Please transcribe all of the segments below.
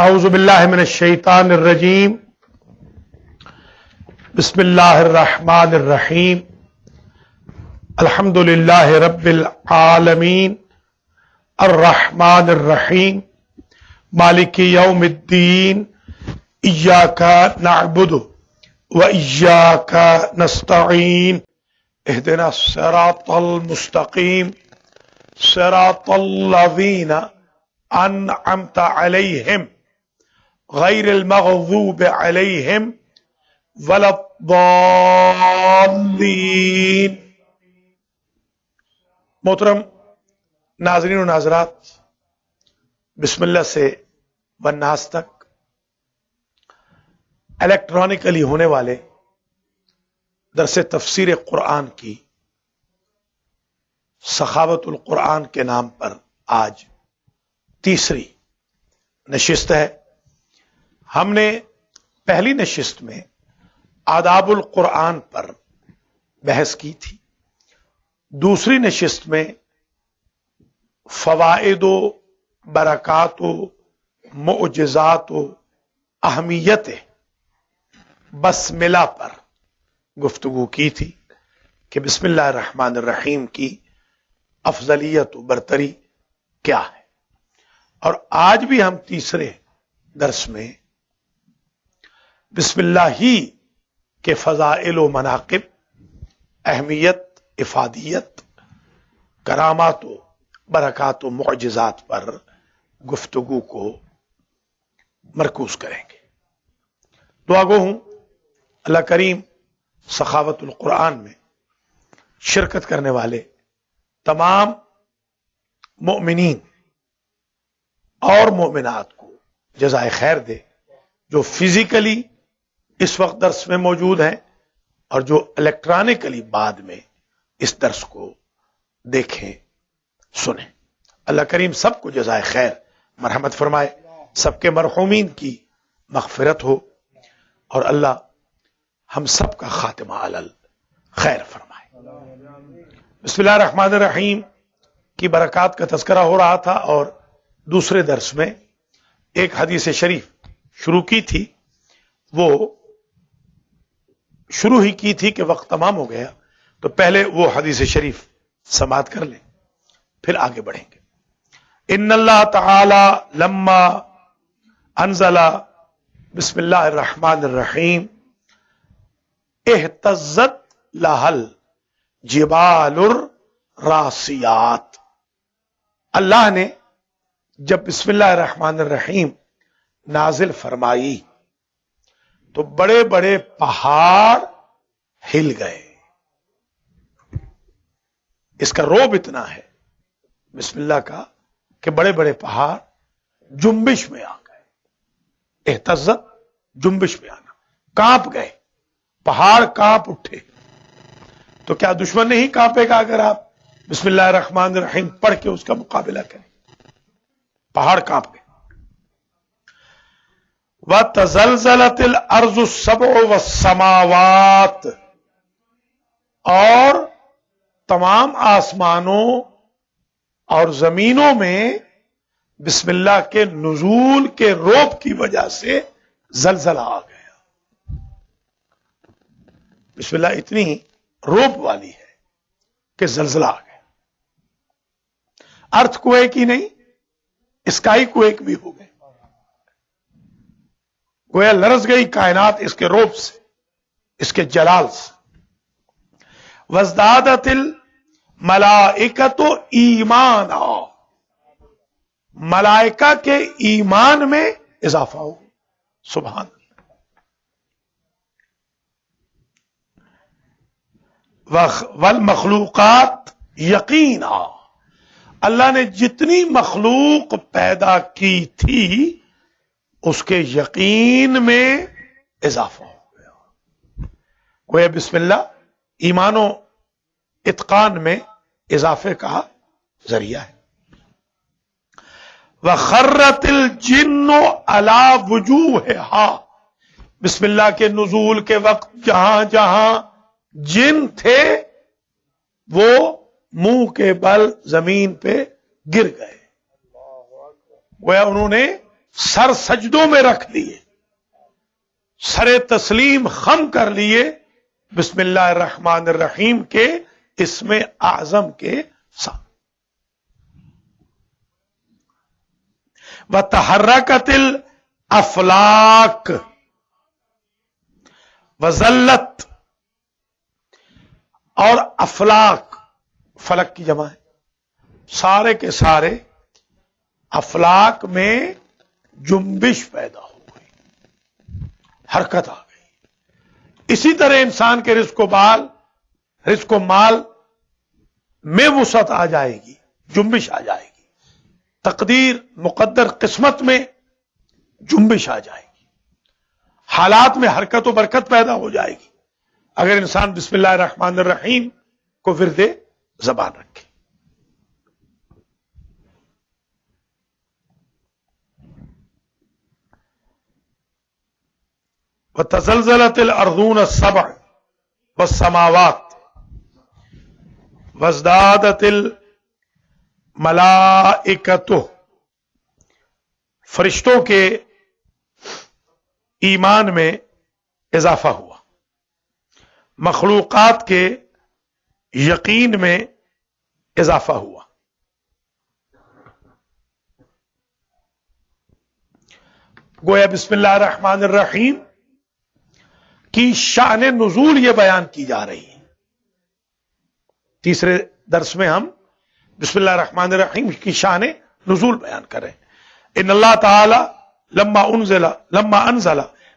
اعوذ باللہ من الشیطان الرجیم بسم اللہ الرحمن الرحیم الحمد للہ رب العالمین الرحمن الرحیم مالک یوم الدین ایاک نعبد و ایاک نستعین اہدنا الصراط المستقیم صراط الذین انعمت علیہم غیر المغضوب علیہم ولا الضالین۔ محترم ناظرین و ناظرات، بسم اللہ سے والناس تک الیکٹرانکلی ہونے والے درس تفسیر قرآن کی سخاوت القرآن کے نام پر آج تیسری نشست ہے۔ ہم نے پہلی نشست میں آداب القرآن پر بحث کی تھی، دوسری نشست میں فوائد و برکات و معجزات و اہمیت بسملہ پر گفتگو کی تھی کہ بسم اللہ الرحمن الرحیم کی افضلیت و برتری کیا ہے، اور آج بھی ہم تیسرے درس میں بسم اللہ ہی کے فضائل و مناقب، اہمیت، افادیت، کرامات و برکات و معجزات پر گفتگو کو مرکوز کریں گے۔ دعا گو ہوں اللہ کریم سخاوت القرآن میں شرکت کرنے والے تمام مؤمنین اور مومنات کو جزائے خیر دے، جو فزیکلی اس وقت درس میں موجود ہیں اور جو الیکٹرانکلی بعد میں اس درس کو دیکھیں سنیں۔ اللہ کریم سب کو جزائے خیر مرحمت فرمائے، سب کے مرحومین کی مغفرت ہو، اور اللہ ہم سب کا خاتمہ علی خیر فرمائے۔ بسم اللہ الرحمن الرحیم کی برکات کا تذکرہ ہو رہا تھا، اور دوسرے درس میں ایک حدیث شریف شروع کی تھی، وہ شروع ہی کی تھی کہ وقت تمام ہو گیا، تو پہلے وہ حدیث شریف سماعت کر لیں پھر آگے بڑھیں گے۔ ان اللہ تعالی لما انزل بسم اللہ الرحمن الرحیم اہتزت لہل جبال الراسیات، اللہ نے جب بسم اللہ الرحمن الرحیم نازل فرمائی تو بڑے بڑے پہاڑ ہل گئے۔ اس کا روب اتنا ہے بسم اللہ کا کہ بڑے بڑے پہاڑ جنبش میں آ گئے۔ اہتزت جنبش میں آنا، کانپ گئے، پہاڑ کانپ اٹھے۔ تو کیا دشمن نہیں کانپے گا اگر آپ بسم اللہ الرحمن الرحیم پڑھ کے اس کا مقابلہ کریں؟ پہاڑ کانپ گئے۔ وَتَزَلْزَلَتِ الْأَرْضُ السَّبْعُ وَالسَّمَاوَاتِ، اور تمام آسمانوں اور زمینوں میں بسم اللہ کے نزول کے روب کی وجہ سے زلزلہ آ گیا۔ بسم اللہ اتنی روب والی ہے کہ زلزلہ آ گیا۔ ارتھ کویک ہی نہیں، اسکائی کویک بھی ہو گئے، گویا لرز گئی کائنات اس کے روب سے، اس کے جلال سے۔ وَازْدَادَتِ الْمَلَائِكَةُ ایمانا، ملائکہ کے ایمان میں اضافہ ہو۔ سبحان اللہ۔ والمخلوقات یقینا، اللہ نے جتنی مخلوق پیدا کی تھی اس کے یقین میں اضافہ ہو گیا۔ گویا بسم اللہ ایمان و اتقان میں اضافے کا ذریعہ ہے۔ وَخَرَّتِ الْجِنُّ عَلَى وُجُوهِهَا، بسم اللہ کے نزول کے وقت جہاں جہاں جن تھے وہ منہ کے بل زمین پہ گر گئے، گویا انہوں نے سر سجدوں میں رکھ لیے، سر تسلیم خم کر لیے بسم اللہ الرحمن الرحیم کے اسم اعظم کے ساتھ. وتحرکت الافلاک وزلت، اور افلاک فلک کی جمع ہے، سارے کے سارے افلاک میں جنبش پیدا ہو گئی، حرکت آ گئی. اسی طرح انسان کے رزق و مال میں وسعت آ جائے گی، جنبش آ جائے گی، تقدیر مقدر قسمت میں جنبش آ جائے گی، حالات میں حرکت و برکت پیدا ہو جائے گی اگر انسان بسم اللہ الرحمن الرحیم کو ورد زبان رکھے. وتزلزلت الارضون السبع والسماوات وازدادت الملائکۃ، فرشتوں کے ایمان میں اضافہ ہوا، مخلوقات کے یقین میں اضافہ ہوا. گویا بسم اللہ الرحمن الرحیم کی شان نزول یہ بیان کی جا رہی ہے. تیسرے درس میں ہم بسم اللہ الرحمن الرحیم کی شان نزول بیان کر رہے ہیں. ان اللہ تعالی لما انزل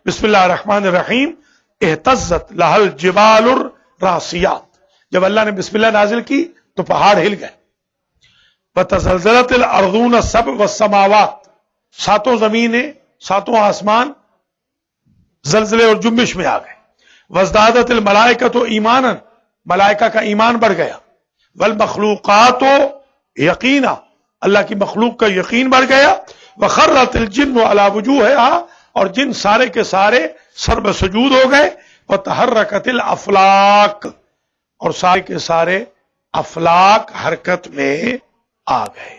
بسم اللہ الرحمن الرحیم اہتزت لها الجبال الراسیات، جب اللہ نے بسم اللہ نازل کی تو پہاڑ ہل گئے. وتزلزلت الارضون السبع والسماوات، ساتوں زمینیں ساتوں آسمان زلزلے اور جنبش میں آ گئے. وازدادت الملائکۃ ایمانا، ملائکہ کا ایمان بڑھ گیا. والمخلوقات یقینا، اللہ کی مخلوق کا یقین بڑھ گیا. وخرت الجن علی وجوہہا، اور جن سارے کے سارے سر بسجود ہو گئے. وتحرکت الافلاک، اور سارے کے سارے افلاک حرکت میں آ گئے.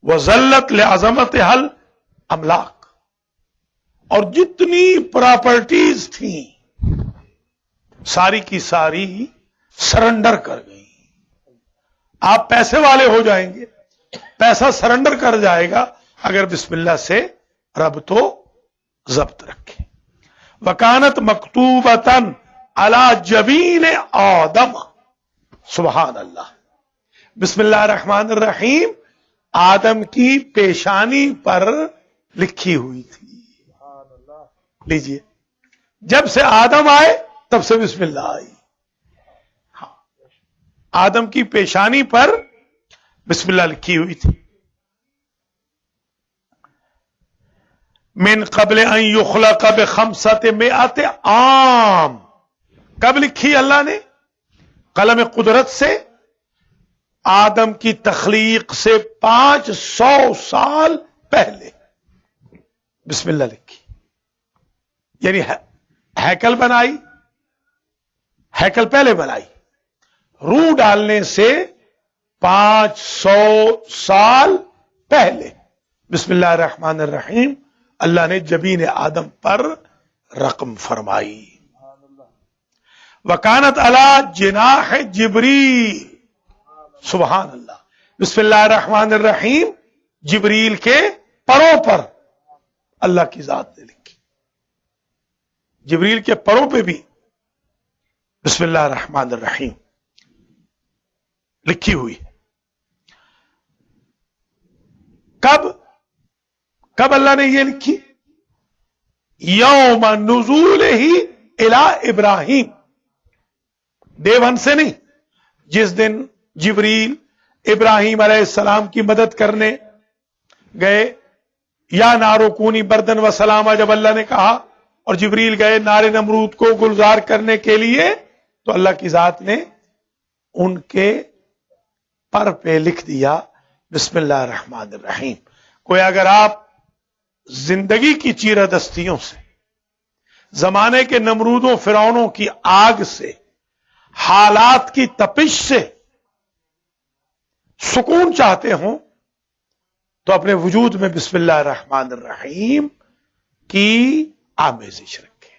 وذلت لعظمتها الاملاک، اور جتنی پراپرٹیز تھیں ساری کی ساری سرنڈر کر گئی. آپ پیسے والے ہو جائیں گے، پیسہ سرنڈر کر جائے گا اگر بسم اللہ سے رب تو ضبط رکھے. وکانت مکتوبتن علی جبین آدم، سبحان اللہ. بسم اللہ الرحمن الرحیم آدم کی پیشانی پر لکھی ہوئی تھی. لیجئے، جب سے آدم آئے تب سے بسم اللہ آئی. ہاں، آدم کی پیشانی پر بسم اللہ لکھی ہوئی تھی. من قبل ان یخلق بخمسۃ مئۃ عام، کب لکھی اللہ نے؟ قلم قدرت سے آدم کی تخلیق سے 500 سال پہلے بسم اللہ لکھی. یعنی ہیکل بنائی، ہیکل پہلے بنائی، روح ڈالنے سے 500 سال پہلے بسم اللہ الرحمن الرحیم اللہ نے جبین آدم پر رقم فرمائی. وکانت علی جناح جبریل، سبحان اللہ. بسم اللہ الرحمن الرحیم جبریل کے پروں پر اللہ کی ذات نے لکھی. جبریل کے پروں پہ بھی بسم اللہ الرحمن الرحیم لکھی ہوئی ہے. کب اللہ نے یہ لکھی؟ یوم نزول ہی الی ابراہیم، ڈے ون سے نہیں. جس دن جبریل ابراہیم علیہ السلام کی مدد کرنے گئے، یا نارو کونی بردن و سلامہ جب اللہ نے کہا اور جبریل گئے نار نمرود کو گلزار کرنے کے لیے، تو اللہ کی ذات نے ان کے پر پہ لکھ دیا بسم اللہ الرحمن الرحیم. کوئی اگر آپ زندگی کی چیرہ سے، زمانے کے نمرودوں فرعونوں کی آگ سے، حالات کی تپش سے سکون چاہتے ہوں تو اپنے وجود میں بسم اللہ الرحمن الرحیم کی آمیزش رکھیں.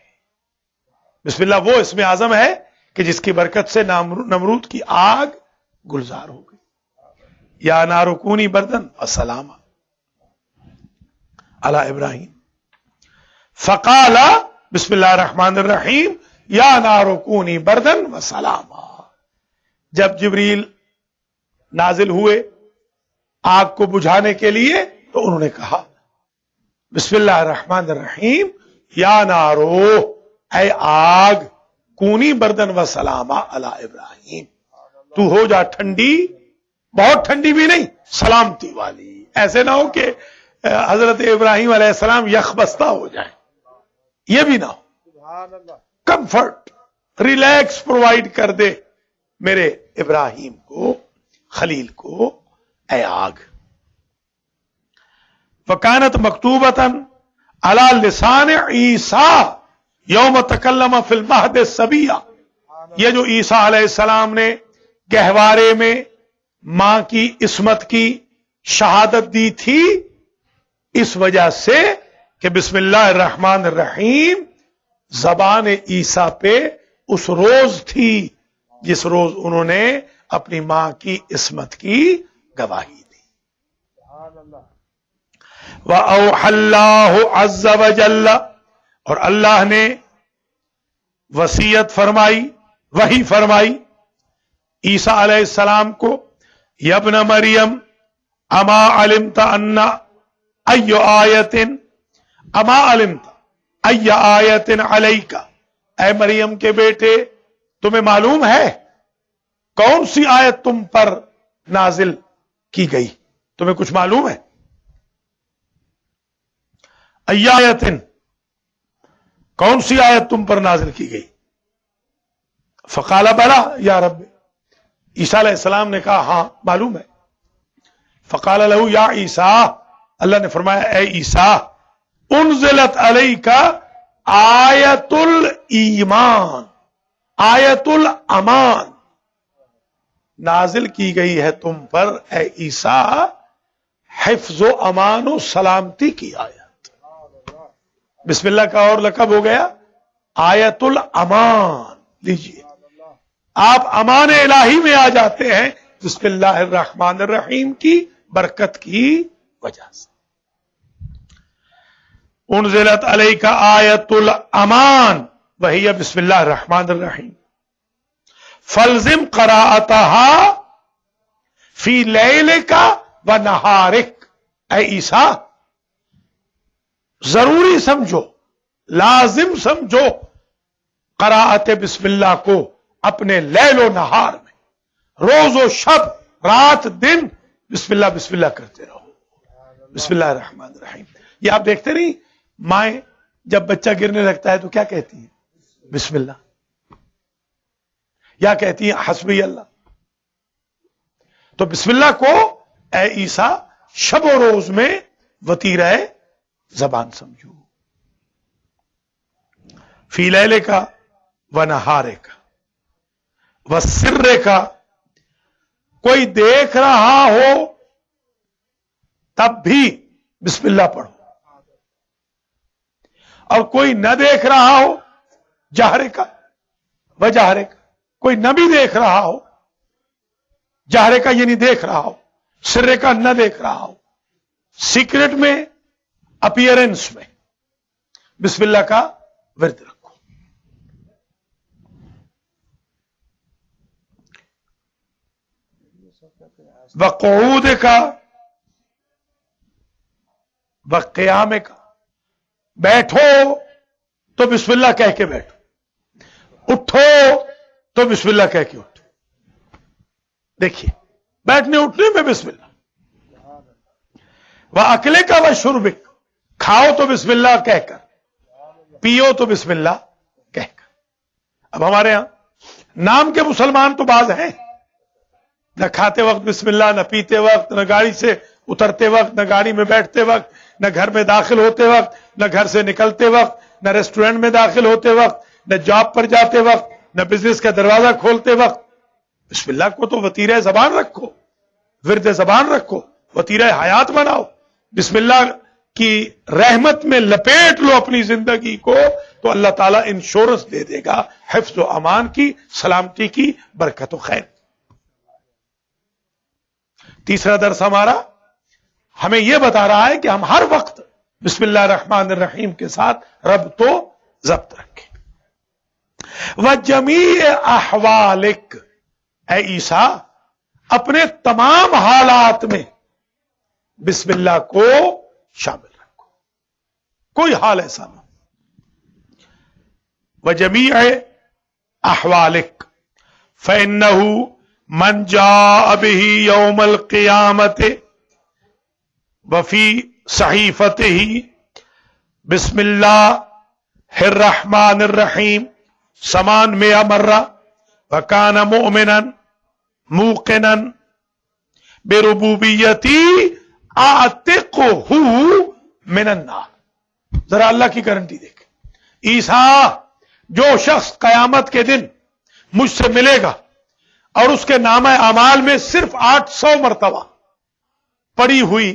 بسم اللہ وہ اسم اعظم ہے کہ جس کی برکت سے نمرود کی آگ گلزار ہو گئی. یا نار کونی بردن وسلاما علی ابراہیم. فقال بسم اللہ الرحمن الرحیم یا نار کونی بردن وسلاما. جب جبریل نازل ہوئے آگ کو بجھانے کے لیے تو انہوں نے کہا بسم اللہ الرحمن الرحیم یا نارو اے آگ کونی بردن و سلاما علی ابراہیم، تو ہو جا ٹھنڈی، بہت ٹھنڈی بھی نہیں، سلامتی والی. ایسے نہ ہو کہ حضرت ابراہیم علیہ السلام یخبستہ ہو جائیں، یہ بھی نہ ہو. کمفرٹ، ریلیکس پرووائڈ کر دے میرے ابراہیم کو، خلیل کو، اے آگ. وکانت مکتوبتاً علی لسان عیسیٰ یوم تکلم فی المہد الصبیہ. یہ جو عیسیٰ علیہ السلام نے گہوارے میں ماں کی عصمت کی شہادت دی تھی، اس وجہ سے کہ بسم اللہ الرحمن الرحیم زبان عیسیٰ پہ اس روز تھی جس روز انہوں نے اپنی ماں کی عصمت کی گواہی دی. وَأَوْحَى اللَّهُ عَزَّ وَجَلَّ، اور اللہ نے وصیت فرمائی، وحی فرمائی عیسیٰ علیہ السلام کو، یا ابن مریم اما علمت ان ای آیت اما علمت ای آیت علیک، اے مریم کے بیٹے تمہیں معلوم ہے کون سی آیت تم پر نازل کی گئی؟ تمہیں کچھ معلوم ہے؟ ای آیت، کون سی آیت تم پر نازل کی گئی؟ فقال بلا یا رب، عیسیٰ علیہ السلام نے کہا ہاں معلوم ہے. فقال له یا عیسیٰ، اللہ نے فرمایا اے عیسیٰ، انزلت علیک آیت الایمان، آیت الامان، نازل کی گئی ہے تم پر اے عیسیٰ حفظ و امان و سلامتی کی آیت. بسم اللہ کا اور لقب ہو گیا آیت الامان. لیجئے آپ امان الہی میں آ جاتے ہیں بسم اللہ الرحمن الرحیم کی برکت کی وجہ سے. انزلت علیک آیت الامان وہی بسم اللہ الرحمن الرحیم. فالزم قراءتها فی لیلک و نہارک، اے عیسیٰ ضروری سمجھو، لازم سمجھو قراءت بسم اللہ کو اپنے لیل و نہار میں، روز و شب، رات دن بسم اللہ کرتے رہو. بسم اللہ الرحمن الرحیم. یہ آپ دیکھتے نہیں مائیں جب بچہ گرنے لگتا ہے تو کیا کہتی ہیں؟ بسم اللہ. یا کہتی ہیں حسبی اللہ. تو بسم اللہ کو اے عیسیٰ شب و روز میں وتیرہ زبان سمجھو. فی لیلے کا و نہارے کا و سرے کا، کوئی دیکھ رہا ہو تب بھی بسم اللہ پڑھو، اور کوئی نہ دیکھ رہا ہو جہرے کا و جہرے کا، کوئی نہ بھی دیکھ رہا ہو، جہرے کا یعنی دیکھ رہا ہو، سرے کا نہ دیکھ رہا ہو، سیکرٹ میں، اپیئرنس میں بسم اللہ کا ورد رکھو. وقعود کا وقیام کا، بیٹھو تو بسم اللہ کہہ کے بیٹھو، اٹھو تو بسم اللہ کہہ کے اٹھو. دیکھیے بیٹھنے اٹھنے میں بسم اللہ. وہ اکلے کا وہ شربک، کھاؤ تو بسم اللہ کہہ کر، پیو تو بسم اللہ کہہ کر. اب ہمارے ہاں نام کے مسلمان تو بعض ہیں، نہ کھاتے وقت بسم اللہ، نہ پیتے وقت، نہ گاڑی سے اترتے وقت، نہ گاڑی میں بیٹھتے وقت، نہ گھر میں داخل ہوتے وقت، نہ گھر سے نکلتے وقت، نہ ریسٹورینٹ میں داخل ہوتے وقت، نہ جاب پر جاتے وقت، نہ بزنس کا دروازہ کھولتے وقت. بسم اللہ کو تو وتیرہ زبان رکھو، ورد زبان رکھو، وتیرہ حیات بناؤ، بسم اللہ کی رحمت میں لپیٹ لو اپنی زندگی کو، تو اللہ تعالیٰ انشورنس دے دے گا حفظ و امان کی، سلامتی کی، برکت و خیر۔ تیسرا درس ہمارا ہمیں یہ بتا رہا ہے کہ ہم ہر وقت بسم اللہ الرحمن الرحیم کے ساتھ رب تو ضبط رکھیں۔ وَجَمِيعِ أَحْوَالِكَ، اے عیسیٰ اپنے تمام حالات میں بسم اللہ کو شامل رکھو، کوئی حال ایسا نہ۔ وَجَمِيعِ أَحْوَالِكَ فَإِنَّهُ من جاء به يوم القيامة وفي صحيفته بسم الله الرحمن الرحيم 800 مرة وكان مؤمنا موقنا بربوبيتي اعتقه من النار۔ ذرا اللہ کی گارنٹی دیکھ، عیسیٰ جو شخص قیامت کے دن مجھ سے ملے گا اور اس کے نامہ اعمال میں صرف 800 مرتبہ پڑھی ہوئی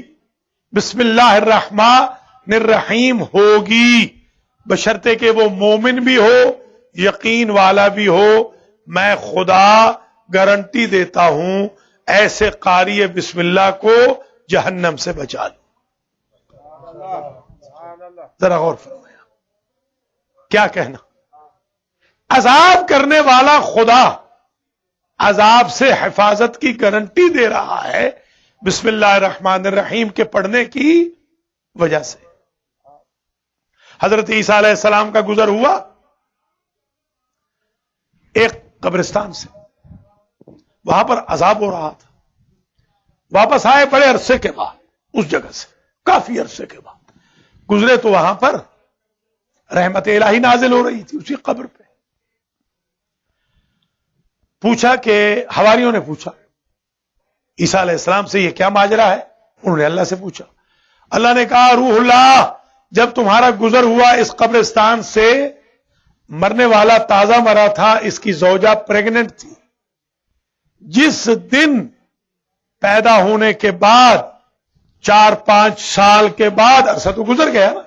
بسم اللہ الرحمن الرحیم ہوگی، بشرطے کہ وہ مومن بھی ہو، یقین والا بھی ہو، میں خدا گارنٹی دیتا ہوں ایسے قاری بسم اللہ کو جہنم سے بچا لوں۔ ذرا غور فرمایا، کیا کہنا؟ عذاب کرنے والا خدا عذاب سے حفاظت کی گارنٹی دے رہا ہے بسم اللہ الرحمن الرحیم کے پڑھنے کی وجہ سے۔ حضرت عیسیٰ علیہ السلام کا گزر ہوا ایک قبرستان سے، وہاں پر عذاب ہو رہا تھا، واپس آئے بڑے عرصے کے بعد اس جگہ سے، کافی عرصے کے بعد گزرے تو وہاں پر رحمت الہی نازل ہو رہی تھی اسی قبر پہ۔ پوچھا کہ حواریوں نے پوچھا عیسیٰ علیہ السلام سے یہ کیا ماجرا ہے؟ انہوں نے اللہ سے پوچھا، اللہ نے کہا روح اللہ جب تمہارا گزر ہوا اس قبرستان سے، مرنے والا تازہ مرا تھا، اس کی زوجہ پریگننٹ تھی، جس دن پیدا ہونے کے بعد 4-5 سال کے بعد، عرصہ تو گزر گیا نا،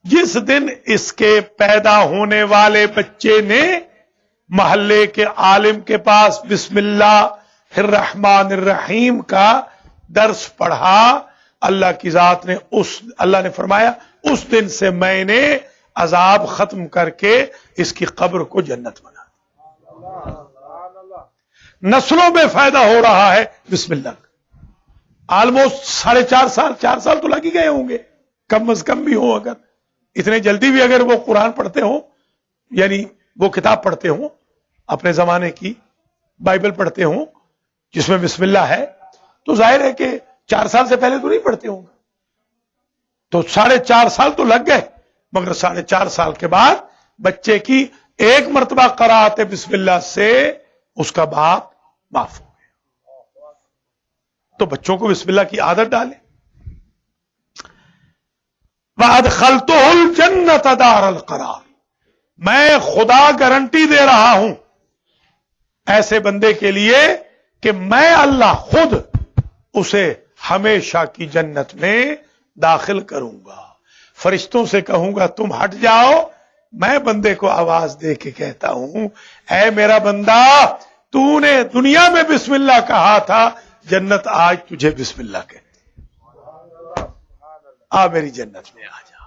جس دن اس کے پیدا ہونے والے بچے نے محلے کے عالم کے پاس بسم اللہ الرحمن الرحیم کا درس پڑھا، اللہ کی ذات نے اللہ نے فرمایا اس دن سے میں نے عذاب ختم کر کے اس کی قبر کو جنت بنا دی۔ نسلوں میں فائدہ ہو رہا ہے بسم اللہ کا۔ آلموسٹ 4.5 سال تو لگ ہی گئے ہوں گے، کم از کم بھی ہوں، اگر اتنے جلدی بھی اگر وہ قرآن پڑھتے ہوں، یعنی وہ کتاب پڑھتے ہوں، اپنے زمانے کی بائبل پڑھتے ہوں جس میں بسم اللہ ہے، تو ظاہر ہے کہ 4 سال سے پہلے تو نہیں پڑھتے ہوں گے، تو 4.5 سال تو لگ گئے، مگر 4.5 سال کے بعد بچے کی ایک مرتبہ قرات بسم اللہ سے اس کا باپ معاف ہو گیا۔ تو بچوں کو بسم اللہ کی عادت ڈالیں۔ وَأَدْخَلْتُهُ الْجَنَّةَ دَارَ الْقَرَارِ، میں خدا گارنٹی دے رہا ہوں ایسے بندے کے لیے کہ میں اللہ خود اسے ہمیشہ کی جنت میں داخل کروں گا۔ فرشتوں سے کہوں گا تم ہٹ جاؤ، میں بندے کو آواز دے کے کہتا ہوں اے میرا بندہ، تو نے دنیا میں بسم اللہ کہا تھا، جنت آج تجھے بسم اللہ کہتے، آ میری جنت میں آ جا،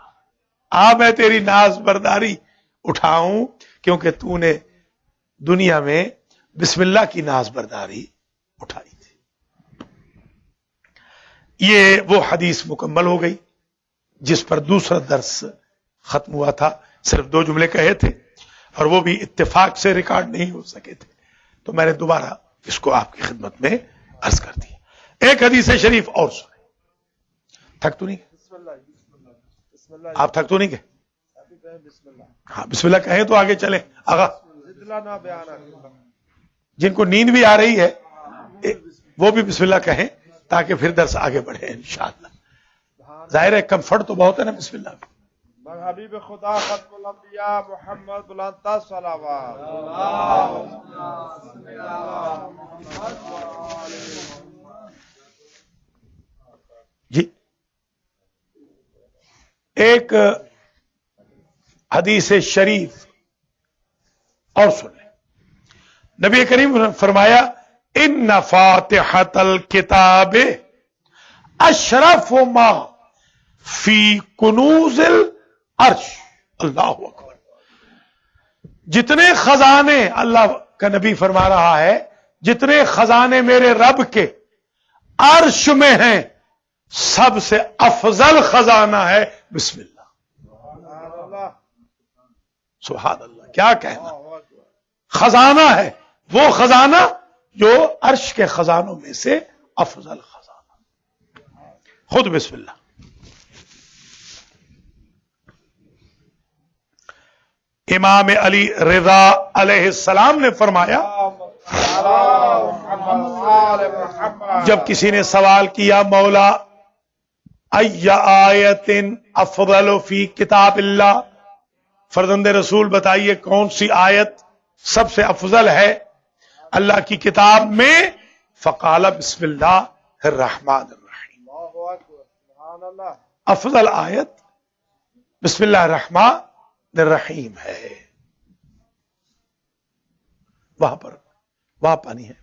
آ میں تیری ناز برداری اٹھاؤں، کیونکہ تو نے دنیا میں بسم اللہ کی ناز برداری اٹھائی تھی۔ یہ وہ حدیث مکمل ہو گئی جس پر دوسرا درس ختم ہوا تھا، صرف 2 جملے کہے تھے اور وہ بھی اتفاق سے ریکارڈ نہیں ہو سکے تھے، تو میں نے دوبارہ اس کو آپ کی خدمت میں عرض کر دی۔ ایک حدیث شریف اور سنیں، تھک تو نہیں گئے؟ آپ تھک تو نہیں گئے؟ ہاں بسم اللہ کہیں تو آگے چلیں۔ آغا جن کو نیند بھی آ رہی ہے وہ بھی بسم اللہ کہیں تاکہ پھر درس آگے بڑھے انشاءاللہ۔ ظاہر ہے کمفرٹ تو بہت ہے نا بسم اللہ میں۔ حبیب خدا ختم الانبیاء محمد بلند صلوات۔ جی ایک حدیث شریف اور سن لیں. نبی کریم نے فرمایا ان فاتحۃ الکتاب اشرف ما فی کنوز العرش. اللہ اکبر. جتنے خزانے، اللہ کا نبی فرما رہا ہے، جتنے خزانے میرے رب کے عرش میں ہیں، سب سے افضل خزانہ ہے بسم اللہ. سبحان اللہ. کیا کہنا، خزانہ ہے وہ خزانہ جو عرش کے خزانوں میں سے افضل خزانہ. خود بسم اللہ. امام علی رضا علیہ السلام نے فرمایا، جب کسی نے سوال کیا مولا ای آیت افضل فی کتاب اللہ، فرزند رسول بتائیے کون سی آیت سب سے افضل ہے اللہ کی کتاب میں؟ فقال بسم اللہ الرحمن الرحیم. افضل آیت بسم اللہ الرحمن الرحیم ہے. وہاں پانی ہے.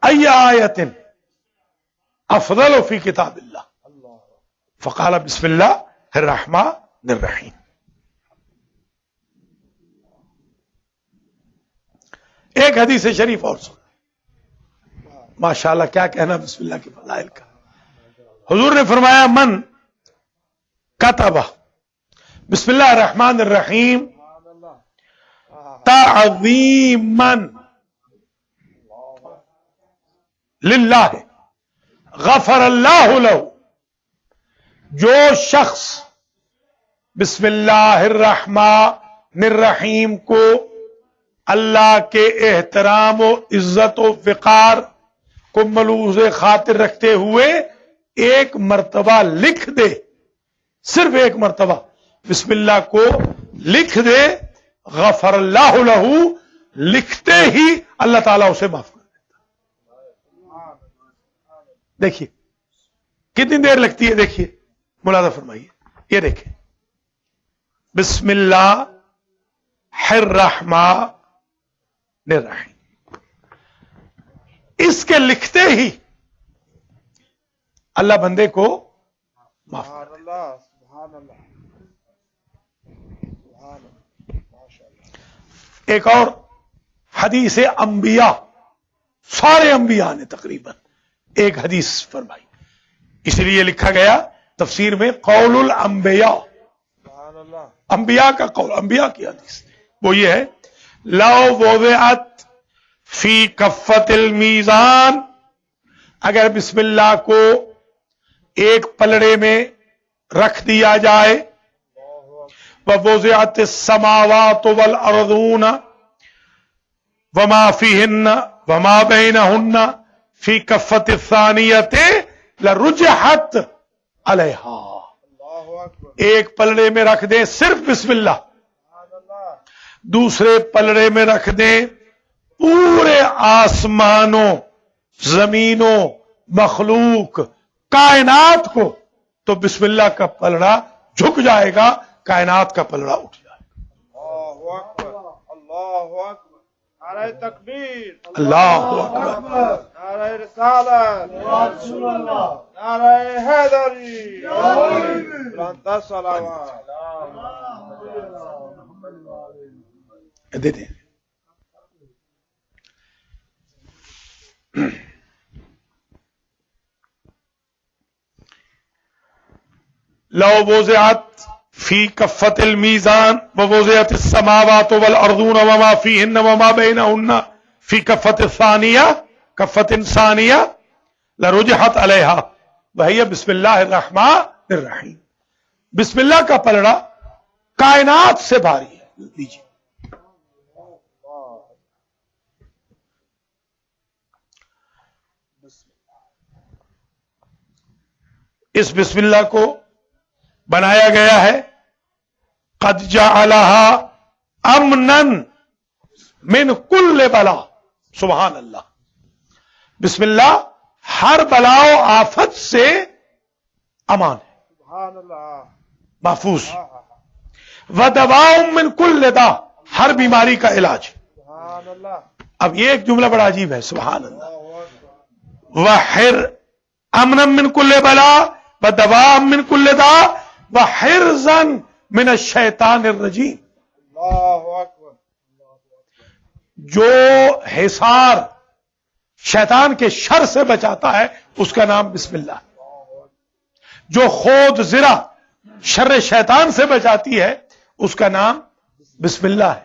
ای آیت افضل فی کتاب اللہ فقال بسم اللہ الرحمن الرحیم. ایک حدیث شریف اور سن. ماشاءاللہ کیا کہنا بسم اللہ کے فضائل کا. حضور نے فرمایا من کتب بسم اللہ الرحمن الرحیم تعظیما للہ غفر اللہ له. جو شخص بسم اللہ الرحمن الرحیم کو اللہ کے احترام و عزت و وقار کو ملوز خاطر رکھتے ہوئے ایک مرتبہ لکھ دے، صرف ایک مرتبہ بسم اللہ کو لکھ دے، غفر اللہ لہ، لکھتے ہی اللہ تعالیٰ اسے معاف کر دیتا. دیکھیے کتنی دیر لگتی ہے، دیکھیے ملاحظہ فرمائیے. یہ دیکھیں بسم اللہ الرحمن الرحیم، اس کے لکھتے ہی اللہ بندے کو معاف کر دیتا. ایک اور حدیث انبیاء، سارے انبیاء نے تقریباً ایک حدیث فرمائی، اس لیے لکھا گیا تفسیر میں قول الانبیاء، انبیاء کا قول، انبیاء کی حدیث. وہ یہ ہے لو وضعت فی کفت المیزان، اگر بسم اللہ کو ایک پلڑے میں رکھ دیا جائے، ووضعت السماوات والارضون وما فیہن وما بینہن فی کفت الثانیۃ لرجحت علیہا. ایک پلڑے میں رکھ دیں صرف بسم اللہ، دوسرے پلڑے میں رکھ دیں پورے آسمانوں، زمینوں، مخلوق، کائنات کو، تو بسم اللہ کا پلڑا جھک جائے گا، کائنات کا پلڑا اٹھ جائے گا. اللہ اکبر، اللہ اکبر، نعرہ تکبیر، اللہ اکبر، نعرہ رسالت، نعرہ حیدری، بلند صلوات. دے دیں. لو وضعت فی کفت المیزان ووضعت السماوات والارضون وما فیہن وما بینہن فی کفت الثانیہ، کفت ثانیہ لرجحت علیہا وہی بسم اللہ الرحمن الرحیم. بسم اللہ کا پلڑا کائنات سے بھاری ہے. لیجیے اس بسم اللہ کو بنایا گیا ہے قد جعلها امنا من کل بلا. سبحان اللہ. بسم اللہ ہر بلا و آفت سے امان ہے، سبحان اللہ. محفوظ. وَدَوَاءٌ مِّن كُلِّ دَاءٍ، ہر بیماری کا علاج. سبحان اللہ. اب یہ ایک جملہ بڑا عجیب ہے، سبحان اللہ. اللہ اکبر. وَحِرْ أَمْنًا مِّن كُلِّ بَلَاءٍ وَدَوَاءً مِّن كُلِّ دَاءٍ وَحِرْزًا مِّنَ الشَّيْطَانِ الرَّجِيمِ. اللہ اکبر. جو حصار شیطان کے شر سے بچاتا ہے اس کا نام بسم اللہ. جو خود زرہ شر شیطان سے بچاتی ہے اس کا نام بسم اللہ ہے.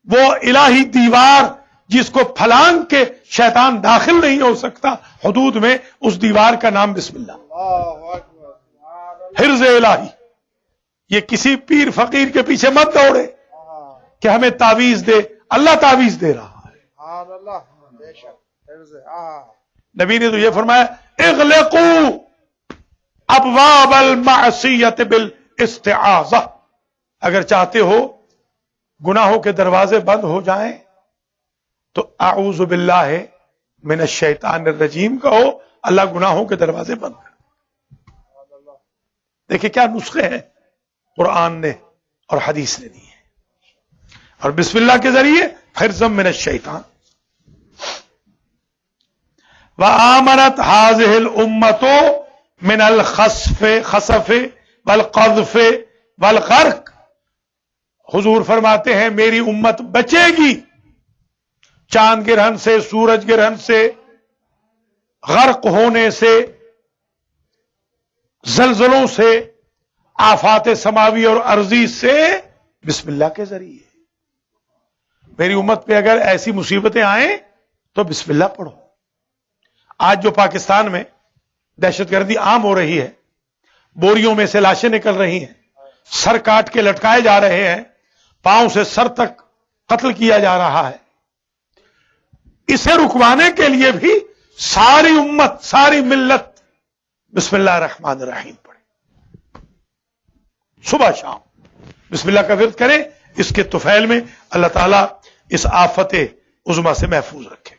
وہ الہی دیوار جس کو پھلانگ کے شیطان داخل نہیں ہو سکتا حدود میں، اس دیوار کا نام بسم اللہ. اللہ اکبر. سبحان اللہ. حرز الہی. یہ کسی پیر فقیر کے پیچھے مت دوڑے کہ ہمیں تعویذ دے، اللہ تعویذ دے رہا ہے. سبحان اللہ. بے شک. حفظ. نبی نے تو یہ فرمایا اغلقوا ابواب المعصیت بالاستعاذہ. اگر چاہتے ہو گناہوں کے دروازے بند ہو جائیں تو اعوذ باللہ من الشیطان الرجیم کہو، اللہ گناہوں کے دروازے بند کر. دیکھیں کیا نسخے ہیں قرآن نے اور حدیث نے دی ہے. اور بسم اللہ کے ذریعے حرزا من الشیطان. وآمنت هذه الامة من الخسف والقذف والغرق. حضور فرماتے ہیں میری امت بچے گی چاند گرہن سے، سورج گرہن سے، غرق ہونے سے، زلزلوں سے، آفات سماوی اور ارضی سے بسم اللہ کے ذریعے. میری امت پہ اگر ایسی مصیبتیں آئیں تو بسم اللہ پڑھو. آج جو پاکستان میں دہشت گردی عام ہو رہی ہے، بوریوں میں سے لاشیں نکل رہی ہیں، سر کاٹ کے لٹکائے جا رہے ہیں، پاؤں سے سر تک قتل کیا جا رہا ہے، اسے رکوانے کے لیے بھی ساری امت، ساری ملت بسم اللہ الرحمن الرحیم پڑھے. صبح شام بسم اللہ کا ورد کریں. اس کے طفیل میں اللہ تعالیٰ اس آفت عظما سے محفوظ رکھے گا.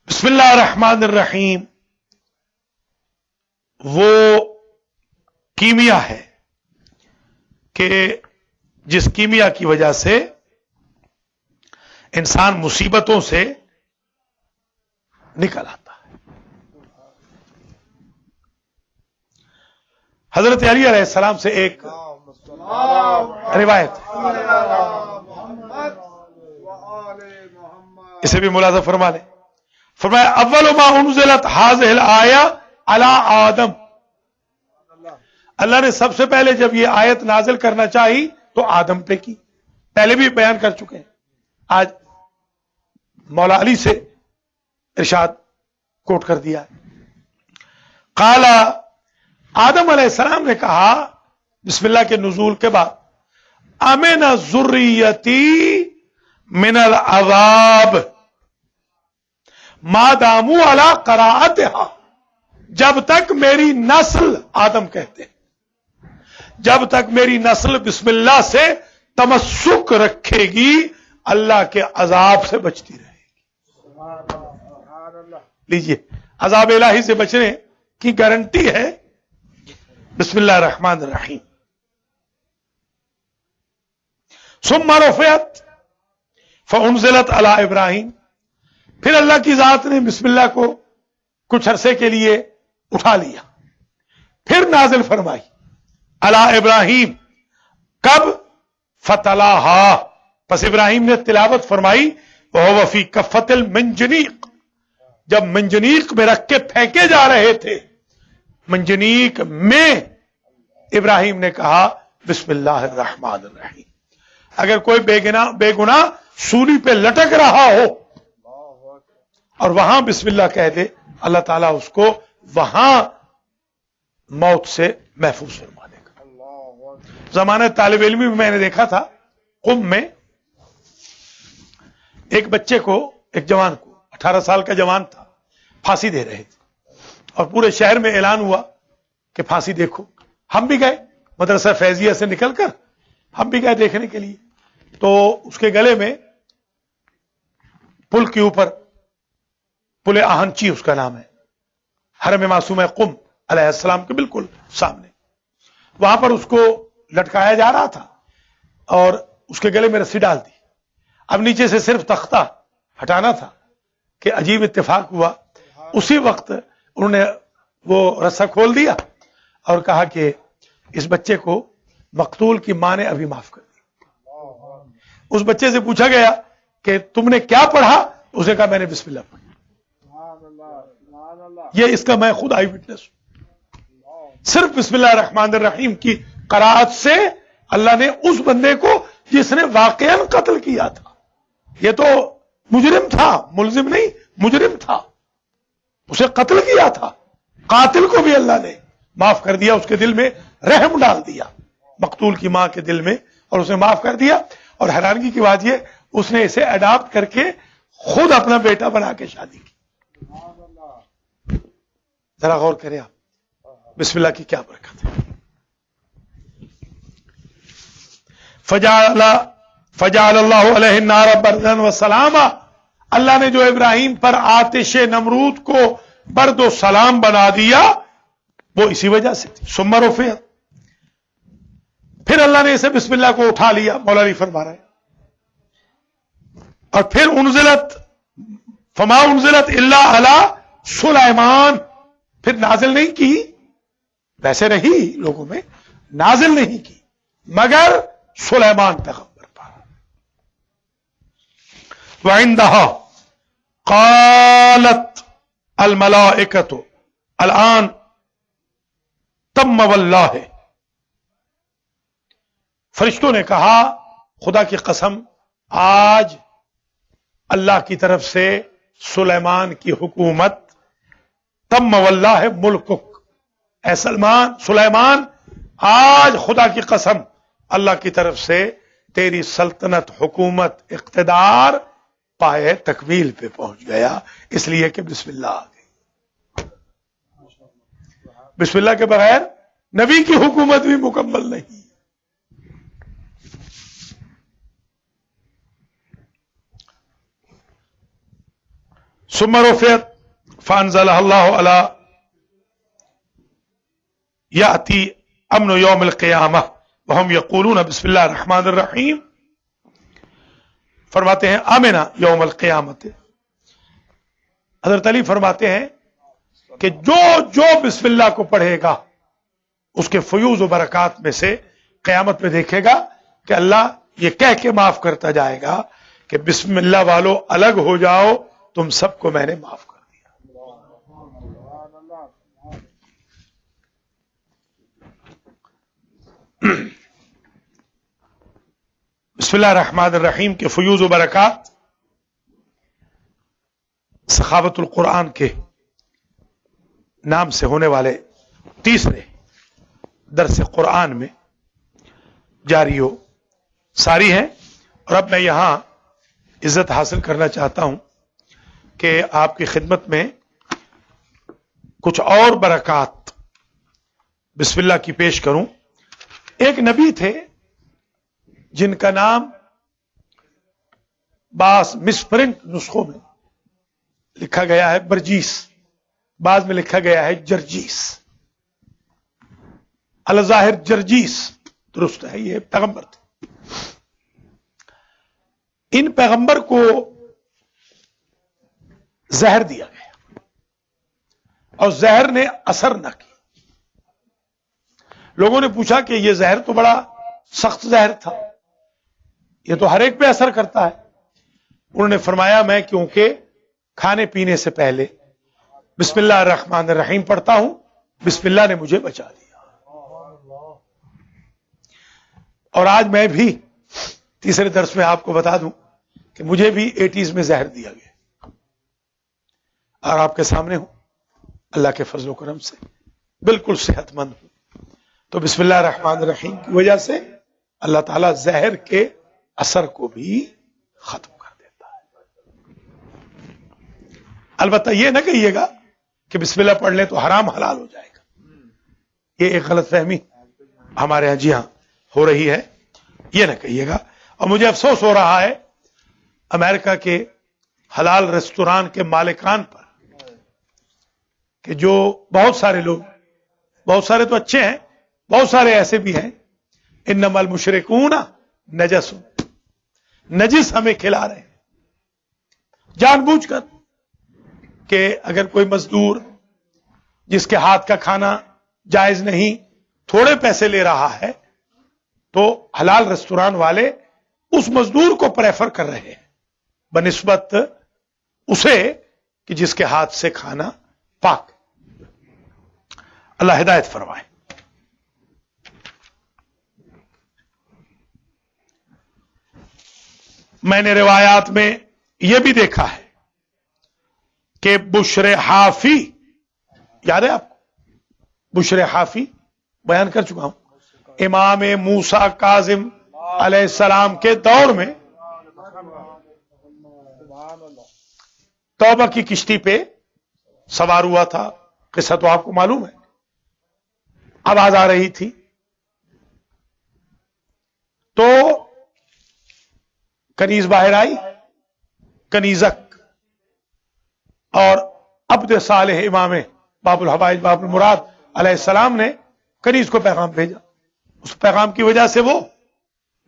بسم اللہ الرحمن الرحیم وہ کیمیا ہے کہ جس کیمیا کی وجہ سے انسان مصیبتوں سے نکل آتا ہے. حضرت علی علیہ السلام سے ایک روایت اسے بھی ملاحظہ فرما لیں. فرمایا اول ما انزلت هذه الآیہ علی آدم. اللہ نے سب سے پہلے جب یہ آیت نازل کرنا چاہی تو آدم پہ کی. پہلے بھی بیان کر چکے ہیں. آج مولا علی سے ارشاد کوٹ کر دیا. قال آدم علیہ السلام نے کہا بسم اللہ کے نزول کے بعد امن ذریتی من العذاب ما داموا علی قراءتها. جب تک میری نسل، آدم کہتے ہیں، جب تک میری نسل بسم اللہ سے تمسک رکھے گی اللہ کے عذاب سے بچتی رہے گی. لیجئے عذاب الہی سے بچنے کی گارنٹی ہے بسم اللہ الرحمن الرحیم. ثم رفعت فانزلت علی ابراہیم. پھر اللہ کی ذات نے بسم اللہ کو کچھ عرصے کے لیے اٹھا لیا، پھر نازل فرمائی علی ابراہیم. کب؟ فتلاہا، پس ابراہیم نے تلاوت فرمائی وہو فی کفۃ المنجنیق. جب منجنیق میں رکھ کے پھینکے جا رہے تھے، منجنیق میں ابراہیم نے کہا بسم اللہ الرحمن الرحیم. اگر کوئی بے گناہ سولی پہ لٹک رہا ہو اور وہاں بسم اللہ کہہ دے، اللہ تعالیٰ اس کو وہاں موت سے محفوظ فرما دے گا. زمانہ طالب علمی میں میں نے دیکھا تھا قم میں ایک بچے کو، ایک جوان کو، 18 سال کا جوان تھا، پھانسی دے رہے تھے اور پورے شہر میں اعلان ہوا کہ پھانسی دیکھو. ہم بھی گئے مدرسہ فیضیہ سے نکل کر ہم بھی گئے دیکھنے کے لیے، تو اس کے گلے میں پل کے اوپر، پل آہنچی اس کا نام ہے، حرم معصومہ قم علیہ السلام کے بالکل سامنے، وہاں پر اس کو لٹکایا جا رہا تھا اور اس کے گلے میں رسی ڈال دی. اب نیچے سے صرف تختہ ہٹانا تھا کہ عجیب اتفاق ہوا، اسی وقت انہوں نے وہ رسا کھول دیا اور کہا کہ اس بچے کو مقتول کی ماں نے ابھی معاف کر دیا. اس بچے سے پوچھا گیا کہ تم نے کیا پڑھا؟ اس نے کہا میں نے بسم اللہ پڑھی. یہ اس کا میں خود آئی وٹنس ہوں. صرف بسم اللہ الرحمن الرحیم کی قرأت سے اللہ نے اس بندے کو جس نے واقعا قتل کیا تھا، یہ تو مجرم تھا، ملزم نہیں مجرم تھا، اسے قتل کیا تھا، قاتل کو بھی اللہ نے معاف کر دیا، اس کے دل میں رحم ڈال دیا مقتول کی ماں کے دل میں، اور اسے معاف کر دیا. اور حیرانگی کی بات یہ، اس نے اسے اڈاپٹ کر کے خود اپنا بیٹا بنا کے شادی کی. ذرا غور کریں آپ، بسم اللہ کی کیا برکت ہے. فجعل اللہ علیہ النار بردا وسلاما، اللہ نے جو ابراہیم پر آتش نمرود کو برد و سلام بنا دیا وہ اسی وجہ سے تھی. ثم رفع، پھر اللہ نے اسے بسم اللہ کو اٹھا لیا، مولا علی فرما رہے ہیں. اور پھر انزلت فما انزلت الا علی سلیمان، پھر نازل نہیں کی، ویسے رہی لوگوں میں، نازل نہیں کی مگر سلیمان پیغمبر پر. وعندها قالت الملائکۃ الآن تم واللہ، فرشتوں نے کہا خدا کی قسم آج اللہ کی طرف سے سلیمان کی حکومت، تم واللہ ملکک، اے سلیمان آج خدا کی قسم اللہ کی طرف سے تیری سلطنت، حکومت، اقتدار پائے تکمیل پہ پہنچ گیا، اس لیے کہ بسم اللہ آ گئی. بسم اللہ کے بغیر نبی کی حکومت بھی مکمل نہیں. ثم رفعت فانزلها الله على يأتي امن يوم القیامہ وهم يقولون بسم اللہ الرحمن الرحیم. فرماتے ہیں آمنا یوم القیامت، حضرت علی فرماتے ہیں کہ جو بسم اللہ کو پڑھے گا اس کے فیوز و برکات میں سے قیامت میں دیکھے گا کہ اللہ یہ کہہ کے معاف کرتا جائے گا کہ بسم اللہ والو الگ ہو جاؤ، تم سب کو میں نے معاف کر دیا. بسم اللہ الرحمن الرحیم کے فیوز و برکات سخاوت القرآن کے نام سے ہونے والے تیسرے درس قرآن میں جاری و ساری ہیں. اور اب میں یہاں عزت حاصل کرنا چاہتا ہوں کہ آپ کی خدمت میں کچھ اور برکات بسم اللہ کی پیش کروں. ایک نبی تھے جن کا نام بعض مسپرنٹ نسخوں میں لکھا گیا ہے برجیس، بعض میں لکھا گیا ہے جرجیس. الظاہر جرجیس درست ہے، یہ پیغمبر تھے. ان پیغمبر کو زہر دیا گیا اور زہر نے اثر نہ کی. لوگوں نے پوچھا کہ یہ زہر تو بڑا سخت زہر تھا، یہ تو ہر ایک پہ اثر کرتا ہے. انہوں نے فرمایا میں کیونکہ کھانے پینے سے پہلے بسم اللہ الرحمن الرحیم پڑھتا ہوں، بسم اللہ نے مجھے بچا دیا. اور آج میں بھی تیسرے درس میں آپ کو بتا دوں کہ مجھے بھی 80s میں زہر دیا گیا اور آپ کے سامنے ہوں اللہ کے فضل و کرم سے بالکل صحت مند ہوں. تو بسم اللہ الرحمن الرحیم کی وجہ سے اللہ تعالیٰ زہر کے اثر کو بھی ختم کر دیتا ہے. البتہ یہ نہ کہیے گا کہ بسم اللہ پڑھ لیں تو حرام حلال ہو جائے گا، یہ ایک غلط فہمی ہمارے ہاں جی ہاں ہو رہی ہے. یہ نہ کہیے گا. اور مجھے افسوس ہو رہا ہے امریکہ کے حلال ریستوران کے مالکان پر کہ جو بہت سارے لوگ، بہت سارے تو اچھے ہیں، بہت سارے ایسے بھی ہیں، انما المشرکون نجس، نجس ہمیں کھلا رہے ہیں جان بوجھ کر کہ اگر کوئی مزدور جس کے ہاتھ کا کھانا جائز نہیں تھوڑے پیسے لے رہا ہے تو حلال ریستوران والے اس مزدور کو پریفر کر رہے ہیں بنسبت اسے کہ جس کے ہاتھ سے کھانا پاک. اللہ ہدایت فرمائے. میں نے روایات میں یہ بھی دیکھا ہے کہ بشر حافی، یاد ہے آپ کو بشر حافی؟ بیان کر چکا ہوں. امام موسیٰ کاظم علیہ السلام کے دور میں توبہ کی کشتی پہ سوار ہوا تھا. قصہ تو آپ کو معلوم ہے. آواز آ رہی تھی تو کنیز باہر آئی، کنیزک، اور عبد صالح امام باب الحوائج باب المراد علیہ السلام نے کنیز کو پیغام بھیجا. اس پیغام کی وجہ سے وہ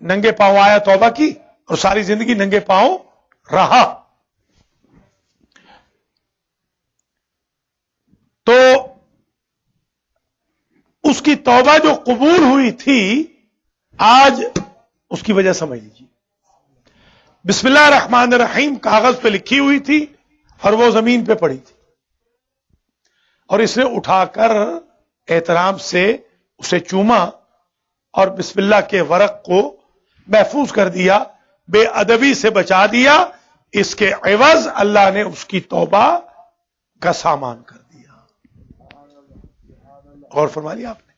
ننگے پاؤں آیا، توبہ کی، اور ساری زندگی ننگے پاؤں رہا. تو اس کی توبہ جو قبول ہوئی تھی آج اس کی وجہ سمجھ لیجیے. بسم اللہ الرحمن الرحیم کاغذ پہ لکھی ہوئی تھی اور وہ زمین پہ پڑی تھی، اور اس نے اٹھا کر احترام سے اسے چوما اور بسم اللہ کے ورق کو محفوظ کر دیا، بے ادبی سے بچا دیا. اس کے عوض اللہ نے اس کی توبہ کا سامان کر دیا. غور فرما لیا آپ نے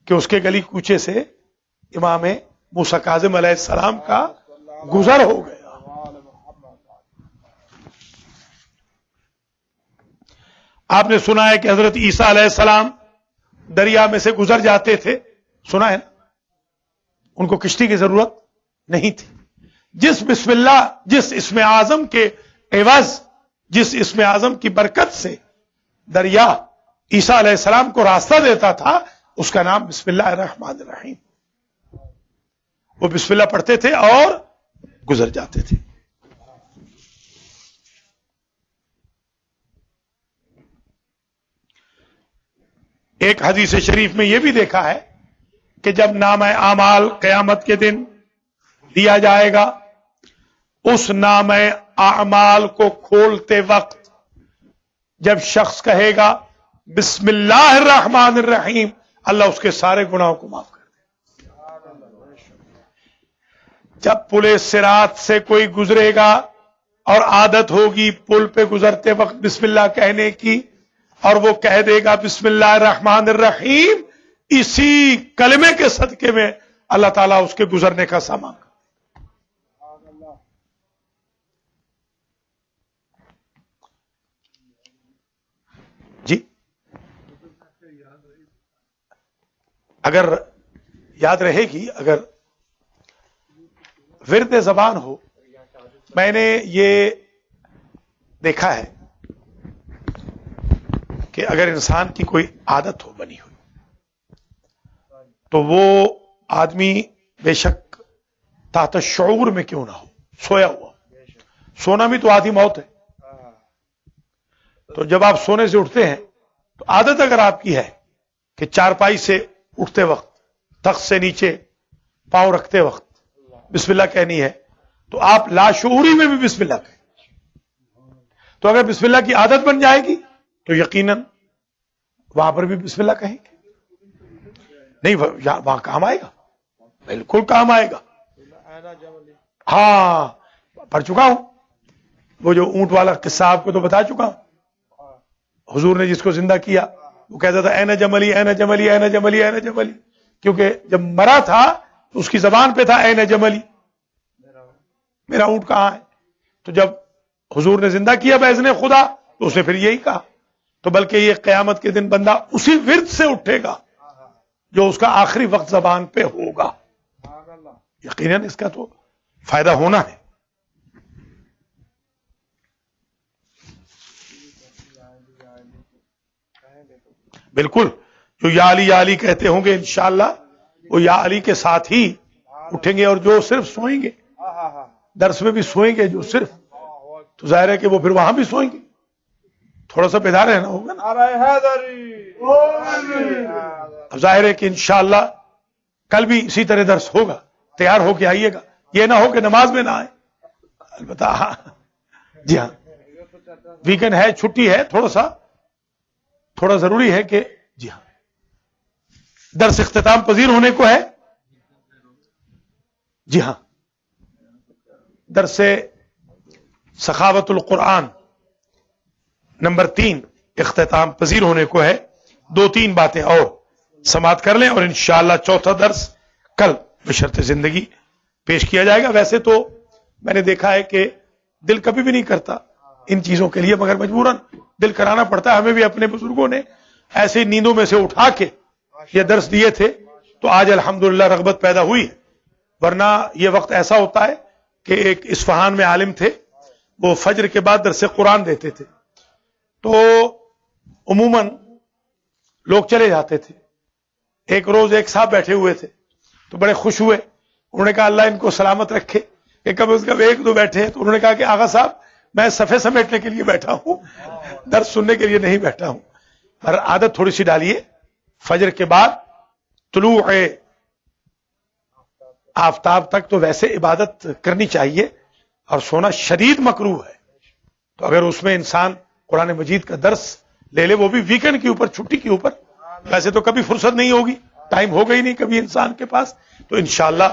کہ اس کے گلی کوچے سے امام موسیٰ کاظم علیہ السلام کا گزر ہو گیا. آپ نے سنا ہے کہ حضرت عیسیٰ علیہ السلام دریا میں سے گزر جاتے تھے، سنا ہے نا؟ ان کو کشتی کی ضرورت نہیں تھی. جس بسم اللہ، جس اسم اعظم کے عوض، جس اسم اعظم کی برکت سے دریا عیسیٰ علیہ السلام کو راستہ دیتا تھا، اس کا نام بسم اللہ الرحمن الرحیم. وہ بسم اللہ پڑھتے تھے اور گزر جاتے تھے. ایک حدیث شریف میں یہ بھی دیکھا ہے کہ جب نامہ اعمال قیامت کے دن دیا جائے گا، اس نامہ اعمال کو کھولتے وقت جب شخص کہے گا بسم اللہ الرحمن الرحیم، اللہ اس کے سارے گناہوں کو معاف کر دے. جب پل صراط سے کوئی گزرے گا اور عادت ہوگی پل پہ گزرتے وقت بسم اللہ کہنے کی، اور وہ کہہ دے گا بسم اللہ الرحمن الرحیم، اسی کلمے کے صدقے میں اللہ تعالیٰ اس کے گزرنے کا سامان کر دے. جی اگر یاد رہے گی، اگر ورد زبان ہو، میں نے یہ دیکھا ہے کہ اگر انسان کی کوئی عادت ہو بنی ہوئی تو وہ آدمی بے شک تحت شعور میں کیوں نہ ہو، سویا ہوا. سونا بھی تو آدھی موت ہے. تو جب آپ سونے سے اٹھتے ہیں تو عادت اگر آپ کی ہے کہ چارپائی سے اٹھتے وقت، تخت سے نیچے پاؤں رکھتے وقت بسم اللہ کہنی ہے، تو آپ لاشعوری میں بھی بسم اللہ کہیں. تو اگر بسم اللہ کی عادت بن جائے گی تو یقیناً وہاں پر بھی بسم اللہ کہیں گے. نہیں وہاں کام آئے گا، بالکل کام آئے گا. ہاں پڑھ چکا ہوں وہ جو اونٹ والا قصہ آپ کو تو بتا چکا ہوں. حضور نے جس کو زندہ کیا وہ کہتا تھا این جملی این جملی این جملی این جملی، کیونکہ جب مرا تھا تو اس کی زبان پہ تھا این جملی، میرا اونٹ کہاں ہے. تو جب حضور نے زندہ کیا باذن خدا تو اس نے پھر یہی کہا. تو بلکہ یہ قیامت کے دن بندہ اسی ورد سے اٹھے گا جو اس کا آخری وقت زبان پہ ہوگا. یقیناً اس کا تو فائدہ ہونا ہے. بالکل جو یا علی کہتے ہوں گے انشاءاللہ وہ یا علی کے ساتھ ہی اٹھیں گے، اور جو صرف سوئیں گے درس میں بھی سوئیں گے جو صرف، تو ظاہر ہے کہ وہ پھر وہاں بھی سوئیں گے. تھوڑا سا بیدار رہنا ہوگا نا. اب ظاہر ہے کہ انشاءاللہ کل بھی اسی طرح درس ہوگا، تیار ہو کے آئیے گا، یہ نہ ہو کہ نماز میں نہ آئے. البتہ جی ہاں ویکینڈ ہے، چھٹی ہے، تھوڑا ضروری ہے کہ جی ہاں درس اختتام پذیر ہونے کو ہے. جی ہاں درس سخاوت القرآن نمبر 3 اختتام پذیر ہونے کو ہے. 2-3 باتیں اور سماعت کر لیں اور انشاءاللہ چوتھا درس کل بشرط زندگی پیش کیا جائے گا. ویسے تو میں نے دیکھا ہے کہ دل کبھی بھی نہیں کرتا ان چیزوں کے لیے، مگر مجبوراً دل کرانا پڑتا ہے. ہمیں بھی اپنے بزرگوں نے ایسے نیندوں میں سے اٹھا کے یہ درس دیے تھے تو آج الحمدللہ رغبت پیدا ہوئی ہے. ورنہ یہ وقت ایسا ہوتا ہے کہ ایک اصفہان میں عالم تھے، وہ فجر کے بعد درس قرآن دیتے تھے، تو عموماً لوگ چلے جاتے تھے. ایک روز ایک صاحب بیٹھے ہوئے تھے تو بڑے خوش ہوئے، انہوں نے کہا اللہ ان کو سلامت رکھے کہ کم از کم 1-2 بیٹھے ہیں. تو انہوں نے کہا کہ آغا صاحب میں صفحے سمیٹنے کے لیے بیٹھا ہوں، درس سننے کے لیے نہیں بیٹھا ہوں. پر عادت تھوڑی سی ڈالیے، فجر کے بعد طلوع آفتاب تک تو ویسے عبادت کرنی چاہیے، اور سونا شدید مکروہ ہے. تو اگر اس میں انسان قرآن مجید کا درس لے لے، وہ بھی ویکینڈ کے اوپر، چھٹی کے اوپر، ویسے تو کبھی فرصت نہیں ہوگی، ٹائم ہوگا ہی نہیں کبھی انسان کے پاس، تو انشاءاللہ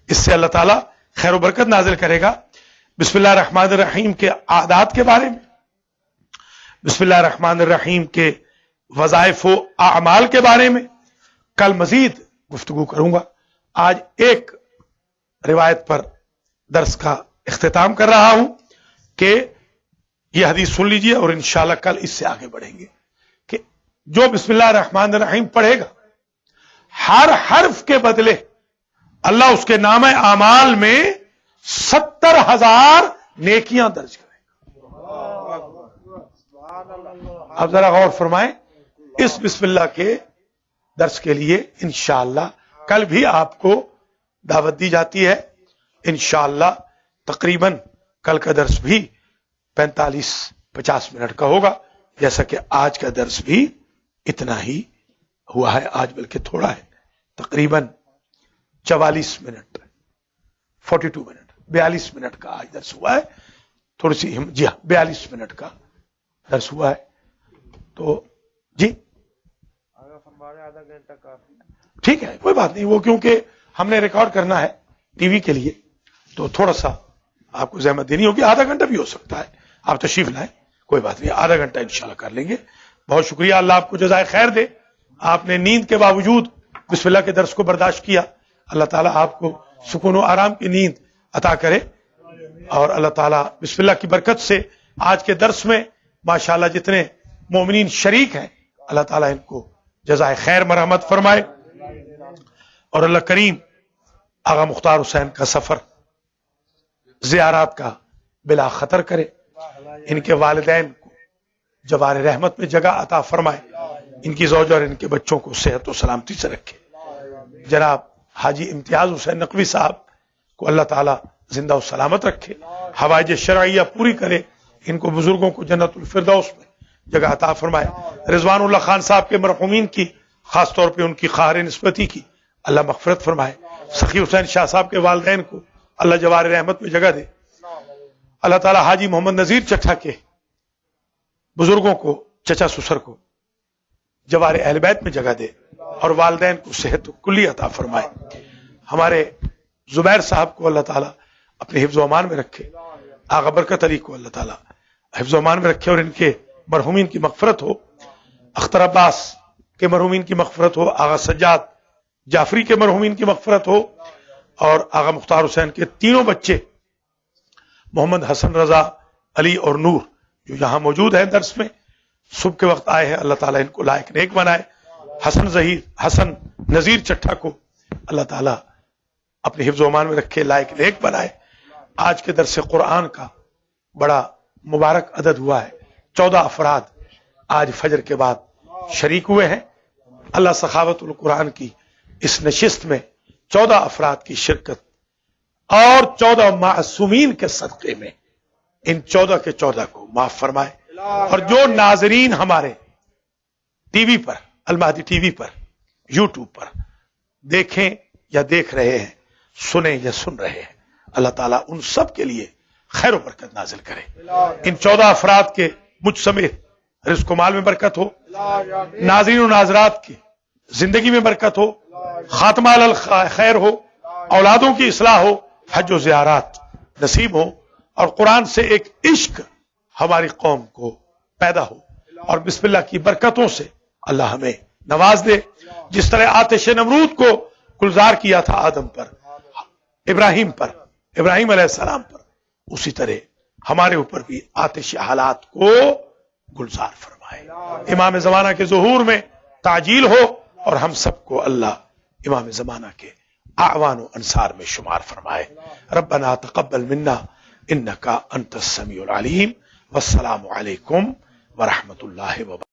اس سے اللہ تعالیٰ خیر و برکت نازل کرے گا. بسم اللہ الرحمن الرحیم کے عادات کے بارے میں، بسم اللہ الرحمن الرحیم کے وظائف و اعمال کے بارے میں کل مزید گفتگو کروں گا. آج ایک روایت پر درس کا اختتام کر رہا ہوں کہ یہ حدیث سن لیجئے اور انشاءاللہ کل اس سے آگے بڑھیں گے کہ جو بسم اللہ الرحمن الرحیم پڑھے گا ہر حرف کے بدلے اللہ اس کے نامہ اعمال میں 70,000 نیکیاں درج کرے گا. اب ذرا غور فرمائیں، اس بسم اللہ کے درس کے لیے انشاءاللہ کل بھی آپ کو دعوت دی جاتی ہے. انشاءاللہ تقریباً کل کا درس بھی 45-50 منٹ کا ہوگا، جیسا کہ آج کا درس بھی اتنا ہی ہوا ہے. آج بلکہ تھوڑا ہے، تقریباً 44 منٹ 42 منٹ 42 منٹ کا آج درس ہوا ہے. تھوڑی سی جی ہاں 42 منٹ کا درس ہوا ہے. تو جی ٹھیک ہے، کوئی بات نہیں، وہ کیونکہ ہم نے ریکارڈ کرنا ہے ٹی وی کے لیے تو تھوڑا سا آپ کو زحمت دینی ہوگی. آدھا گھنٹہ بھی ہو سکتا ہے، آپ تشریف لائیں، کوئی بات نہیں، آدھا گھنٹہ انشاءاللہ کر لیں گے. بہت شکریہ، اللہ آپ کو جزائے خیر دے. آپ نے نیند کے باوجود بسم اللہ کے درس کو برداشت کیا. اللہ تعالیٰ آپ کو سکون و آرام کی نیند عطا کرے، اور اللہ تعالیٰ بسم اللہ کی برکت سے آج کے درس میں ماشاءاللہ جتنے مومنین شریک ہیں اللہ تعالیٰ ان کو جزائے خیر مرحمت فرمائے، اور اللہ کریم آغا مختار حسین کا سفر زیارات کا بلا خطر کرے. ان کے والدین کو جوار رحمت میں جگہ عطا فرمائے، ان کی زوجہ اور ان کے بچوں کو صحت و سلامتی سے رکھے. جناب حاجی امتیاز حسین نقوی صاحب کو اللہ تعالیٰ زندہ و سلامت رکھے، حوائج شرعیہ پوری کرے، ان کو بزرگوں کو جنت الفردوس میں جگہ عطا فرمائے. رضوان اللہ خان صاحب کے مرحومین کی، خاص طور پہ ان کی خواہر نسبتی کی اللہ مغفرت فرمائے. سخی حسین شاہ صاحب کے والدین کو اللہ جوار رحمت میں جگہ دے. اللہ تعالیٰ حاجی محمد نذیر چٹھا کے بزرگوں کو، چچا سسر کو جوار اہل بیت میں جگہ دے، اور والدین کو صحت کلی عطا فرمائے. ہمارے زبیر صاحب کو اللہ تعالیٰ اپنے حفظ و امان میں رکھے. آغا برکت علی کو اللہ تعالیٰ حفظ و امان میں رکھے اور ان کے مرحومین کی مغفرت ہو. اختر عباس کے مرحومین کی مغفرت ہو. آغا سجاد جعفری کے مرحومین کی مغفرت ہو. اور آغا مختار حسین کے تینوں بچے محمد حسن رضا، علی اور نور جو یہاں موجود ہیں درس میں، صبح کے وقت آئے ہیں، اللہ تعالیٰ ان کو لائق نیک بنائے. حسن نذیر چٹھا کو اللہ تعالیٰ اپنے حفظ و امان میں رکھے، لائق نیک بنائے۔ آج کے درس قرآن کا بڑا مبارک عدد ہوا ہے، 14 افراد آج فجر کے بعد شریک ہوئے ہیں۔ اللہ سخاوت القرآن کی اس نشست میں 14 افراد کی شرکت اور 14 معصومین کے صدقے میں ان 14 کے 14 کو معاف فرمائے، اور جو ناظرین ہمارے ٹی وی پر، المہدی ٹی وی پر، یوٹیوب پر دیکھیں یا دیکھ رہے ہیں، سنیں یا سن رہے ہیں، اللہ تعالیٰ ان سب کے لیے خیر و برکت نازل کرے۔ ان 14 افراد کے مجھ سمیت رزق و مال میں برکت ہو، ناظرین و ناظرات کی زندگی میں برکت ہو، خاتمہ علی خیر ہو، اولادوں کی اصلاح ہو، حج و زیارات نصیب ہو، اور قرآن سے ایک عشق ہماری قوم کو پیدا ہو، اور بسم اللہ کی برکتوں سے اللہ ہمیں نواز دے۔ جس طرح آتش نمرود کو گلزار کیا تھا آدم پر، ابراہیم علیہ السلام پر، اسی طرح ہمارے اوپر بھی آتش حالات کو گلزار فرمائے۔ امام زمانہ کے ظہور میں تعجیل ہو، اور ہم سب کو اللہ امام زمانہ کے اعوان و انصار میں شمار فرمائے۔ ربنا تقبل منا انک انت السمیع العلیم، والسلام علیکم ورحمۃ اللہ وبرکاتہ۔